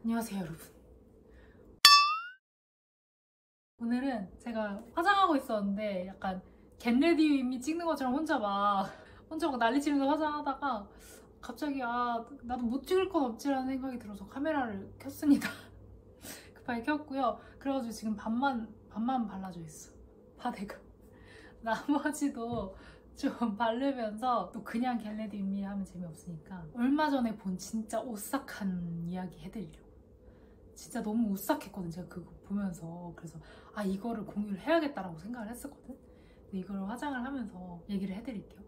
안녕하세요 여러분. 오늘은 제가 화장하고 있었는데 약간 겟레디 윗미 찍는 것처럼 혼자 막 난리 치면서 화장하다가 갑자기 나도 못 찍을 건 없지라는 생각이 들어서 카메라를 켰습니다. 급하게 켰고요. 그래가지고 지금 반만 발라져 있어, 파데가. 나머지도 좀 바르면서 또 그냥 겟레디 윗미 하면 재미없으니까 얼마 전에 본 진짜 오싹한 이야기 해드리려고. 진짜 너무 오싹했거든 제가 그거 보면서. 그래서 이거를 공유를 해야겠다라고 생각을 했었거든. 근데 이걸 화장을 하면서 얘기를 해드릴게요.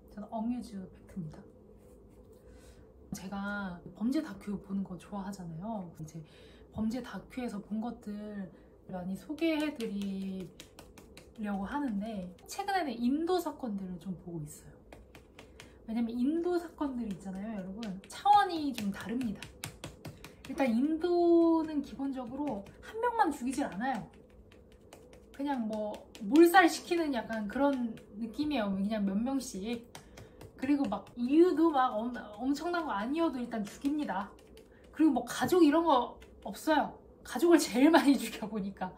저는 어뮤즈 팩트입니다. 제가 범죄 다큐 보는 거 좋아하잖아요. 이제 범죄 다큐에서 본 것들 많이 소개해드리려고 하는데 최근에는 인도 사건들을 좀 보고 있어요. 왜냐면 인도 사건들 있잖아요 여러분, 차원이 좀 다릅니다. 일단 인도는 기본적으로 한 명만 죽이질 않아요. 그냥 뭐 몰살시키는 약간 그런 느낌이에요. 그냥 몇 명씩. 그리고 막 이유도 막 엄청난 거 아니어도 일단 죽입니다. 그리고 뭐 가족 이런 거 없어요. 가족을 제일 많이 죽여보니까.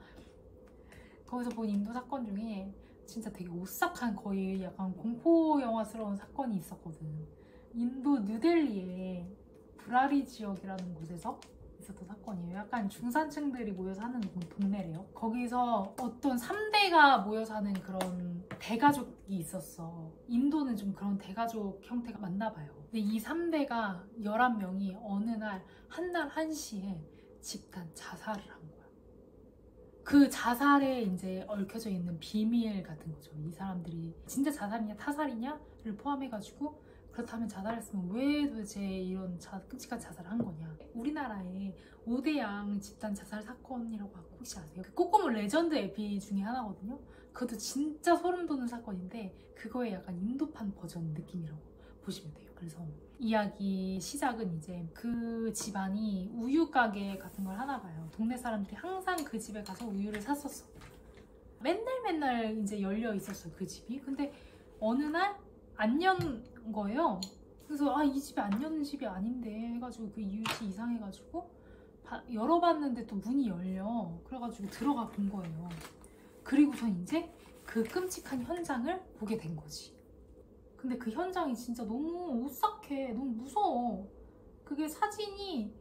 거기서 본 인도 사건 중에 진짜 되게 오싹한, 거의 약간 공포 영화스러운 사건이 있었거든. 인도 뉴델리에 브라리 지역이라는 곳에서 있었던 사건이에요. 약간 중산층들이 모여 사는 동네래요. 거기서 어떤 3대가 모여 사는 그런 대가족이 있었어. 인도는 좀 그런 대가족 형태가 맞나 봐요. 근데 이 3대가 11명이 어느 날 한날 1시에 집단 자살을 한 거야. 그 자살에 이제 얽혀져 있는 비밀 같은 거죠. 이 사람들이 진짜 자살이냐 타살이냐를 포함해가지고, 그렇다면 자살했으면 왜 도대체 이런 끔찍한 자살을 한 거냐. 우리나라의 5대양 집단 자살 사건이라고 하고 혹시 아세요? 그 꼬꼬무 레전드 에피 중에 하나거든요. 그것도 진짜 소름 돋는 사건인데 그거의 약간 인도판 버전 느낌이라고 보시면 돼요. 그래서 이야기 시작은 이제 그 집안이 우유 가게 같은 걸 하나 봐요. 동네 사람들이 항상 그 집에 가서 우유를 샀었어. 맨날 이제 열려 있었어요 그 집이. 근데 어느 날 안 연 거예요. 그래서 이 집이 안 여는 집이 아닌데 해가지고 그 이웃이 이상해가지고 열어봤는데 또 문이 열려. 그래가지고 들어가 본 거예요. 그리고선 이제 그 끔찍한 현장을 보게 된 거지. 근데 그 현장이 진짜 너무 오싹해. 너무 무서워. 그게 사진이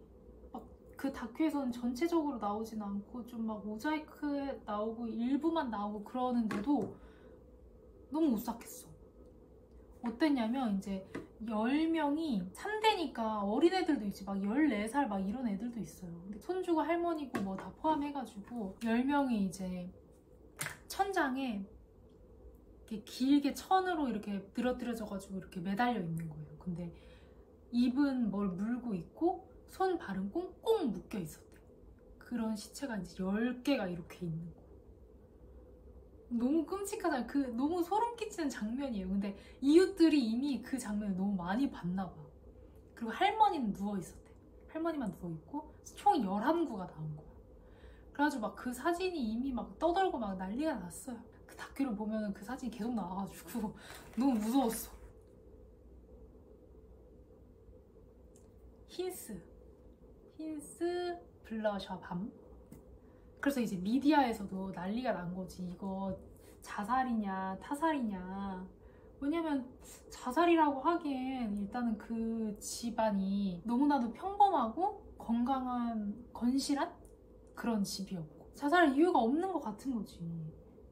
막 그 다큐에서는 전체적으로 나오진 않고 좀 막 모자이크에 나오고 일부만 나오고 그러는데도 너무 오싹했어. 어땠냐면 이제 10명이 3대니까 어린애들도 있지, 막 14살 막 이런 애들도 있어요. 근데 손주고 할머니고 뭐 다 포함해가지고 10명이 이제 천장에 이렇게 길게 천으로 이렇게 늘어뜨려져가지고 이렇게 매달려 있는 거예요. 근데 입은 뭘 물고 있고 손 발은 꽁꽁 묶여 있었대. 그런 시체가 이제 10개가 이렇게 있는 거예요. 너무 끔찍하잖아요. 너무 소름 끼치는 장면이에요. 근데 이웃들이 이미 그 장면을 너무 많이 봤나 봐. 그리고 할머니는 누워 있었대. 할머니만 누워 있고 총 11구가 나온 거야. 그래가지고 막 그 사진이 이미 막 떠돌고 막 난리가 났어요. 그 다큐를 보면은 그 사진이 계속 나와가지고 너무 무서웠어. 힌스 블러셔 밤. 그래서 이제 미디어에서도 난리가 난 거지. 이거 자살이냐 타살이냐. 왜냐면 자살이라고 하기엔 일단은 그 집안이 너무나도 평범하고 건강한 건실한 그런 집이었고, 자살할 이유가 없는 것 같은 거지.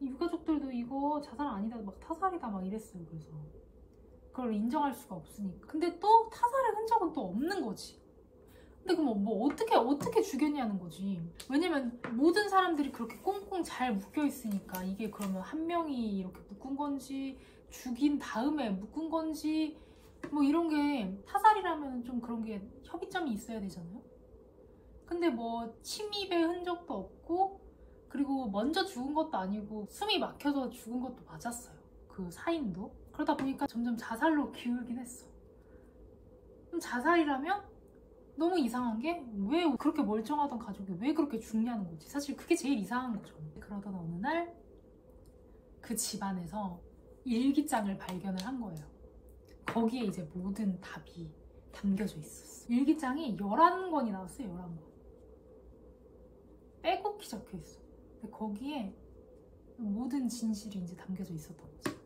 이 유가족들도 이거 자살 아니다 막 타살이다 막 이랬어요. 그래서 그걸 인정할 수가 없으니까. 근데 또 타살의 흔적은 또 없는 거지. 근데 그럼 뭐 어떻게 죽였냐는 거지. 왜냐면 모든 사람들이 그렇게 꽁꽁 잘 묶여 있으니까 이게 그러면 한 명이 이렇게 묶은 건지 죽인 다음에 묶은 건지 뭐 이런 게, 타살이라면 좀 그런 게 협의점이 있어야 되잖아요. 근데 뭐 침입의 흔적도 없고, 그리고 먼저 죽은 것도 아니고 숨이 막혀서 죽은 것도 맞았어요. 그 사인도. 그러다 보니까 점점 자살로 기울긴 했어. 그럼 자살이라면 너무 이상한 게 왜 그렇게 멀쩡하던 가족이 왜 그렇게 죽냐는 거지. 사실 그게 제일 이상한 거죠. 그러던 어느 날 그 집안에서 일기장을 발견을 한 거예요. 거기에 이제 모든 답이 담겨져 있었어. 나왔어. 일기장이 11권이 나왔어요. 11권. 빼곡히 적혀있어. 근데 거기에 모든 진실이 이제 담겨져 있었던 거지.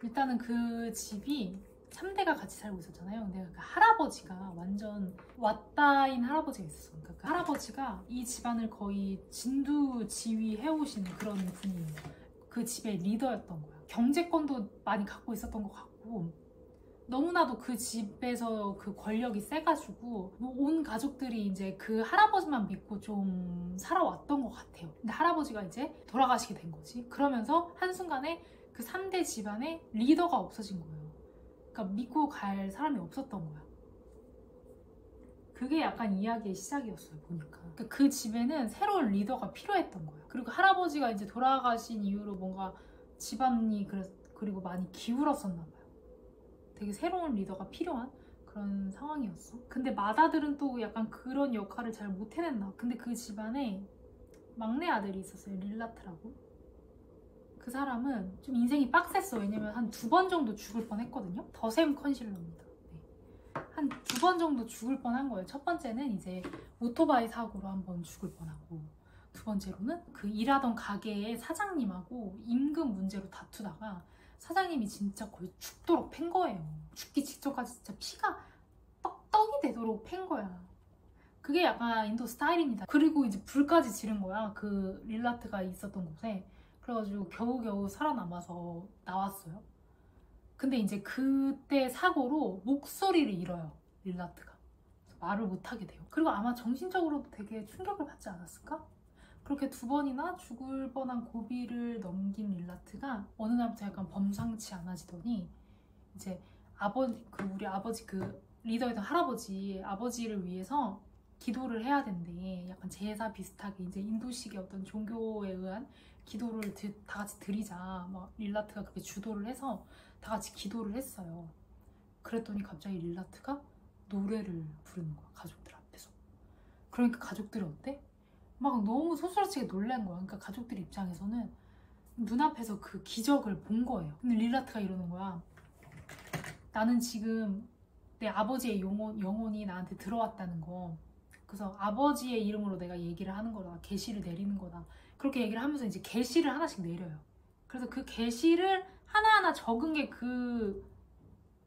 일단은 그 집이 3대가 같이 살고 있었잖아요. 근데 그 할아버지가 완전 왓다인 할아버지가 있었어. 그러니까 그 할아버지가 이 집안을 거의 진두지휘해오신 그런 분이에요. 그 집의 리더였던 거야. 경제권도 많이 갖고 있었던 것 같고, 너무나도 그 집에서 그 권력이 세가지고 온 가족들이 이제 그 할아버지만 믿고 좀 살아왔던 것 같아요. 근데 할아버지가 이제 돌아가시게 된 거지. 그러면서 한순간에 그 3대 집안의 리더가 없어진 거예요. 그러니까 믿고 갈 사람이 없었던 거야. 그게 약간 이야기의 시작이었어요, 보니까. 그러니까 그 집에는 새로운 리더가 필요했던 거야. 그리고 할아버지가 이제 돌아가신 이후로 뭔가 집안이 그리고 많이 기울었었나 봐요. 되게 새로운 리더가 필요한 그런 상황이었어. 근데 맏아들은 또 약간 그런 역할을 잘 못 해냈나. 근데 그 집안에 막내 아들이 있었어요. 릴라트라고. 그 사람은 좀 인생이 빡셌어. 왜냐면 한 2번 정도 죽을 뻔했거든요. 더샘 컨실러입니다. 네. 한 2번 정도 죽을 뻔한 거예요. 첫 번째는 이제 오토바이 사고로 한번 죽을 뻔하고, 두 번째로는 그 일하던 가게의 사장님하고 임금 문제로 다투다가 사장님이 진짜 거의 죽도록 팬 거예요. 죽기 직전까지 진짜 피가 떡이 되도록 팬 거야. 그게 약간 인도 스타일입니다. 그리고 이제 불까지 지른 거야. 그 릴라트가 있었던 곳에. 그래가지고 겨우겨우 살아남아서 나왔어요. 근데 이제 그때 사고로 목소리를 잃어요. 릴라트가. 말을 못하게 돼요. 그리고 아마 정신적으로도 되게 충격을 받지 않았을까? 그렇게 2번이나 죽을 뻔한 고비를 넘긴 릴라트가 어느 날부터 약간 범상치 않아지더니 이제 우리 아버지 그 리더였던 아버지를 위해서 기도를 해야 된대. 약간 제사 비슷하게 이제 인도식의 어떤 종교에 의한 기도를 다 같이 드리자. 막 릴라트가 그렇게 주도를 해서 다 같이 기도를 했어요. 그랬더니 갑자기 릴라트가 노래를 부르는 거야. 가족들 앞에서. 그러니까 가족들이 어때? 막 너무 소스라치게 놀란 거야. 그러니까 가족들 입장에서는 눈앞에서 그 기적을 본 거예요. 근데 릴라트가 이러는 거야. 나는 지금 내 아버지의 영혼이 나한테 들어왔다는 거. 그래서 아버지의 이름으로 내가 얘기를 하는 거다. 계시를 내리는 거다. 그렇게 얘기를 하면서 이제 계시를 하나씩 내려요. 그래서 그 계시를 하나하나 적은 게 그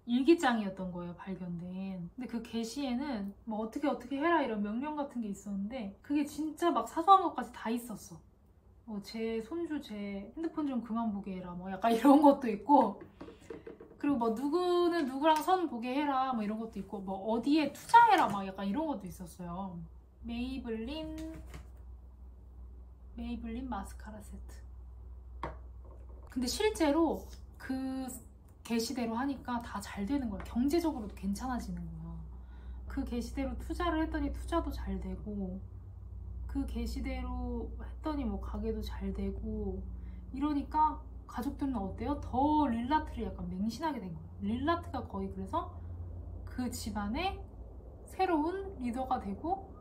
일기장이었던 거예요, 발견된. 근데 그 계시에는 뭐 어떻게 해라 이런 명령 같은 게 있었는데 그게 진짜 막 사소한 것까지 다 있었어. 제 손주 제 핸드폰 좀 그만 보게 해라 뭐 약간 이런 것도 있고, 그리고 뭐 누구는 누구랑 선 보게 해라 뭐 이런 것도 있고, 뭐 어디에 투자해라 막 약간 이런 것도 있었어요. 메이블린 마스카라 세트. 근데 실제로 그 계시대로 하니까 다 잘 되는 거야. 경제적으로도 괜찮아지는 거야. 그 계시대로 투자를 했더니 투자도 잘 되고, 그 계시대로 했더니 뭐 가게도 잘 되고, 이러니까 가족들은 어때요? 더 릴라트를 약간 맹신하게 된 거야. 릴라트가 거의 그래서 그 집안의 새로운 리더가 되고,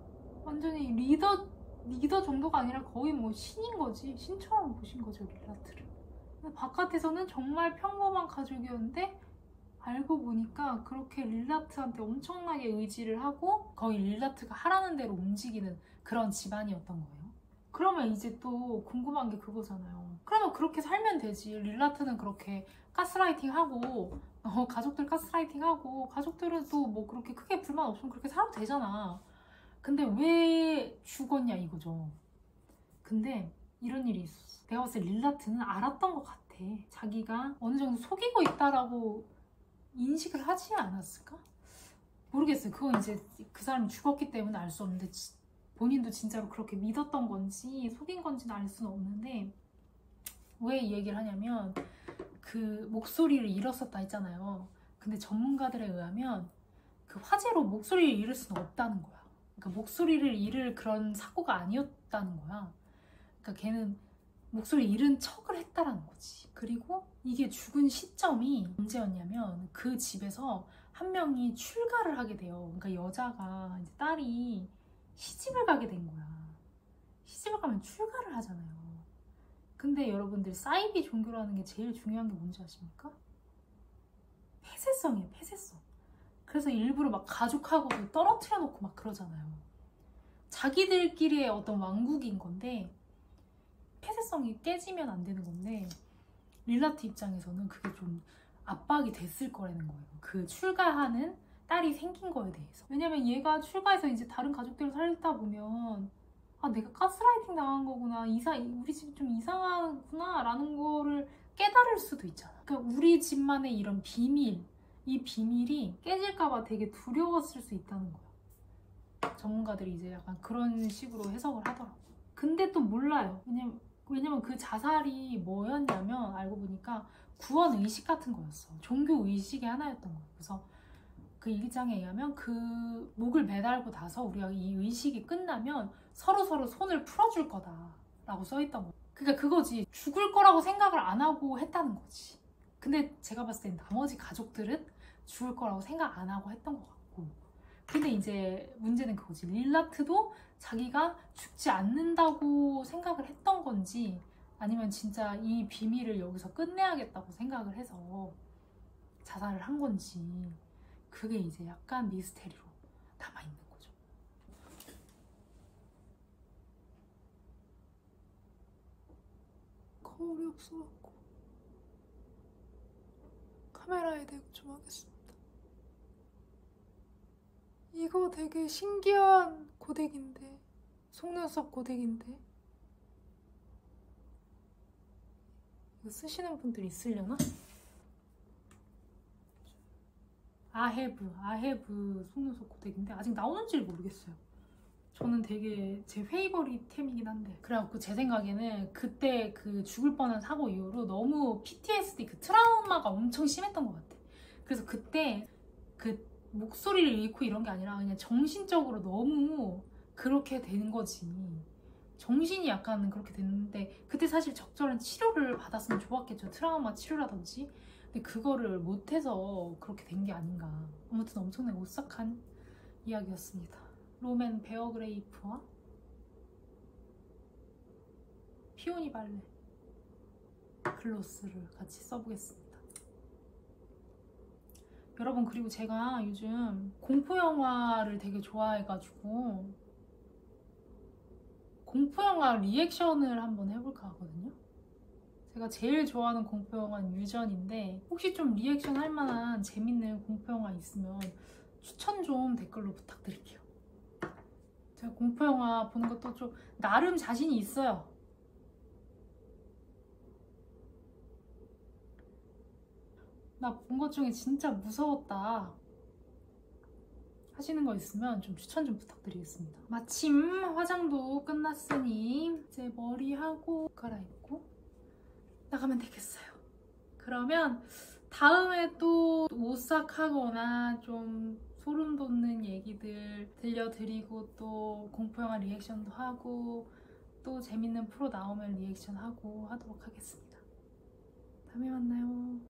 완전히 리더 정도가 아니라 거의 뭐 신인 거지. 신처럼 보신 거죠, 릴라트를. 바깥에서는 정말 평범한 가족이었는데 알고 보니까 그렇게 릴라트한테 엄청나게 의지를 하고 거의 릴라트가 하라는 대로 움직이는 그런 집안이었던 거예요. 그러면 이제 또 궁금한 게 그거잖아요. 그러면 그렇게 살면 되지. 릴라트는 그렇게 가스라이팅하고 가족들 가스라이팅하고 가족들은 또 뭐 그렇게 크게 불만 없으면 그렇게 살아도 되잖아. 근데 왜 죽었냐 이거죠. 근데 이런 일이 있었어. 내가 봤을 때 릴라트는 알았던 것 같아. 자기가 어느 정도 속이고 있다라고 인식을 하지 않았을까? 모르겠어요. 그건 이제 그 사람이 죽었기 때문에 알 수 없는데 본인도 진짜로 그렇게 믿었던 건지 속인 건지는 알 수는 없는데, 왜 이 얘기를 하냐면 그 목소리를 잃었었다 했잖아요. 근데 전문가들에 의하면 그 화재로 목소리를 잃을 수는 없다는 거야. 그러니까 목소리를 잃을 그런 사고가 아니었다는 거야. 그러니까 걔는 목소리 잃은 척을 했다라는 거지. 그리고 이게 죽은 시점이 언제였냐면 그 집에서 한 명이 출가를 하게 돼요. 그러니까 여자가 이제 딸이 시집을 가게 된 거야. 시집을 가면 출가를 하잖아요. 근데 여러분들 사이비 종교라는 게 제일 중요한 게 뭔지 아십니까? 폐쇄성이에요. 폐쇄성. 그래서 일부러 막 가족하고도 떨어뜨려 놓고 막 그러잖아요. 자기들끼리의 어떤 왕국인 건데 폐쇄성이 깨지면 안 되는 건데 릴라트 입장에서는 그게 좀 압박이 됐을 거라는 거예요. 그 출가하는 딸이 생긴 거에 대해서. 왜냐면 얘가 출가해서 이제 다른 가족들을 살다 보면 아, 내가 가스라이팅 당한 거구나, 우리 집이 좀 이상하구나 라는 거를 깨달을 수도 있잖아. 그러니까 우리 집만의 이런 비밀, 이 비밀이 깨질까봐 되게 두려웠을 수 있다는 거야. 전문가들이 이제 약간 그런 식으로 해석을 하더라고. 근데 또 몰라요. 왜냐면 그 자살이 뭐였냐면 알고 보니까 구원 의식 같은 거였어. 종교 의식의 하나였던 거예요. 그래서 그 일기장에 의하면 그 목을 매달고 나서 우리가 이 의식이 끝나면 서로 손을 풀어줄 거다라고 써있던 거예요. 그러니까 그거지. 죽을 거라고 생각을 안 하고 했다는 거지. 근데 제가 봤을 땐 나머지 가족들은 죽을 거라고 생각 안 하고 했던 것 같고. 근데 이제 문제는 그거지. 릴라트도 자기가 죽지 않는다고 생각을 했던 건지 아니면 진짜 이 비밀을 여기서 끝내야겠다고 생각을 해서 자살을 한 건지 그게 이제 약간 미스테리로 남아있는 거죠. 거울이 없어갖고 카메라에 대고 좀 하겠습니다. 이거 되게 신기한 고데기인데, 속눈썹 고데기인데 이거 쓰시는 분들이 있으려나? 아헤브 속눈썹 고데기인데 아직 나오는지 모르겠어요. 저는 되게 제 페이버릿템이긴 한데, 그래갖고 제 생각에는 그때 그 죽을 뻔한 사고 이후로 너무 PTSD, 그 트라우마가 엄청 심했던 것 같아. 그래서 그때 그 목소리를 잃고 이런 게 아니라 그냥 정신적으로 너무 그렇게 되는 거지. 정신이 약간 그렇게 됐는데 그때 사실 적절한 치료를 받았으면 좋았겠죠. 트라우마 치료라든지. 근데 그거를 못해서 그렇게 된 게 아닌가. 아무튼 엄청나게 오싹한 이야기였습니다. 롬앤 베어그레이프와 피오니 발레 글로스를 같이 써보겠습니다. 여러분, 그리고 제가 요즘 공포영화를 되게 좋아해가지고 공포영화 리액션을 한번 해볼까 하거든요. 제가 제일 좋아하는 공포영화는 유전인데 혹시 좀 리액션 할 만한 재밌는 공포영화 있으면 추천 좀 댓글로 부탁드릴게요. 제가 공포영화 보는 것도 좀 나름 자신이 있어요. 나 본 것 중에 진짜 무서웠다 하시는 거 있으면 좀 추천 좀 부탁드리겠습니다. 마침 화장도 끝났으니 이제 머리하고 갈아입고 나가면 되겠어요. 그러면 다음에 또 오싹하거나 좀 소름 돋는 얘기들 들려드리고 또 공포영화 리액션도 하고 또 재밌는 프로 나오면 리액션 하고 하도록 하겠습니다. 다음에 만나요.